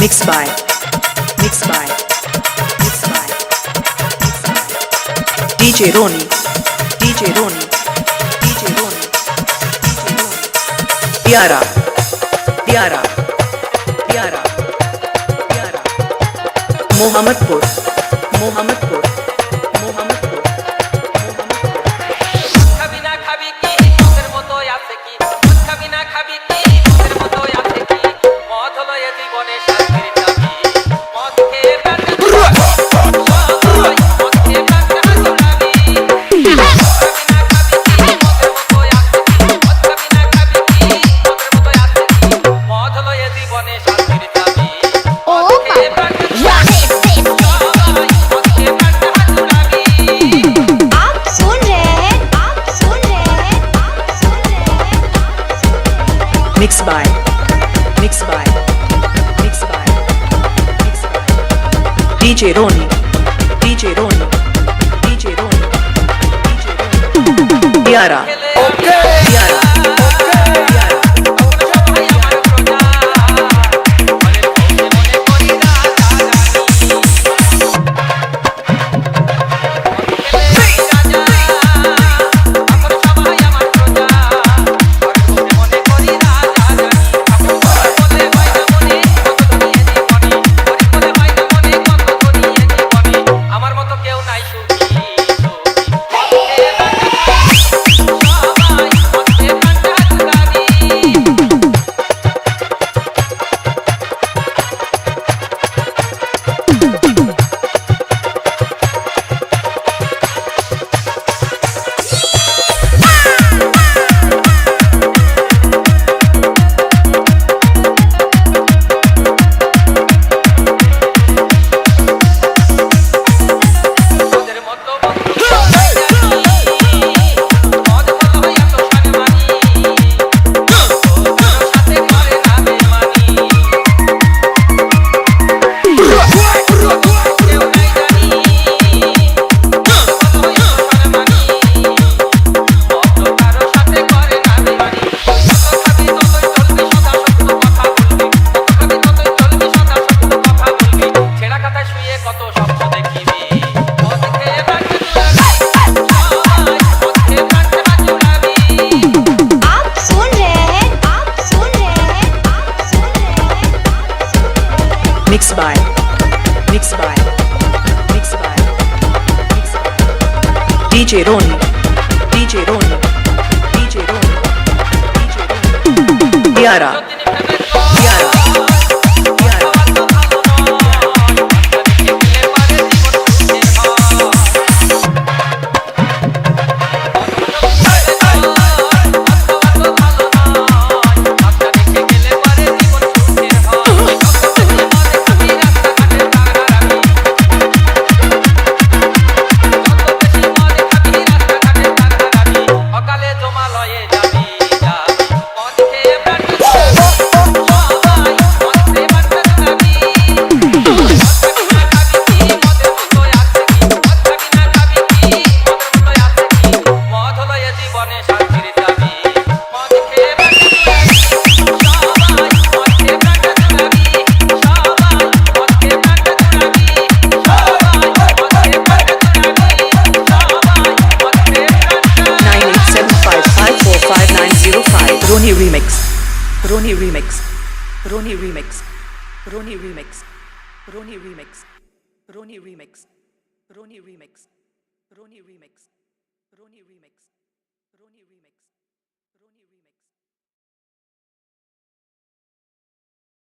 Mixed by, mixed by, mixed by, mixed by DJ Roni, DJ Roni, DJ Roni, DJ Roni. Tiara, Tiara, Tiara, Tiara. Mohammadpur, Mohammadpur, Mohammadpur, Mohammadpur. খাবি না খাবি কি তোদের মতো আছে কি খাবি না খাবি কি তোদের মতো আছে কি মদ হলো এ জীবনে শান্তির চাবি মদ খেয়ে প্রাণটা জুড়াবি মদ খেয়ে প্রাণটা জুড়াবি খাবি না খাবি কি তোদের মতো আছে কি খাবি না খাবি কি তোদের মতো আছে কি মদ হলো এ জীবনে শান্তির চাবি মদ খেয়ে প্রাণটা জুড়াবি মদ খেয়ে প্রাণটা জুড়াবি आप सुन रहे हैं Mixed by, mixed by, mixed by, mixed by DJ Roni, DJ Roni, DJ Roni, DJ Roni. Tiara, Tiara, Tiara. আমার মতো কেউ নাই Mixed by, mixed by, mixed by, mixed by DJ Roni, DJ Roni, DJ Roni, DJ Roni. Tiara, Tiara, Tiara. অকালে জমালয়ে যাবি যাবি মদ খেয়ে প্রাণটা জুড়াবি মদ খেয়ে প্রাণটা জুড়াবি খাবি না খাবি কি মদের মতো আছে কি খাবি না খাবি কি মদের মতো আছে কি মদ হলো এ জীবনে শান্তির চাবি মদ খেয়ে প্রাণটা জুড়াবি সবাই মদ খেয়ে প্রাণটা জুড়াবি সবাই মদ খেয়ে প্রাণটা জুড়াবি সবাই মদ খেয়ে প্রাণটা জুড়াবি সবাই মদ খেয়ে প্রাণটা 9875545905 Roni Remix, Roni Remix, Roni Remix, Roni Remix, Roni Remix, Roni Remix, Roni Remix, Roni Remix, Roni Remix, Roni Remix.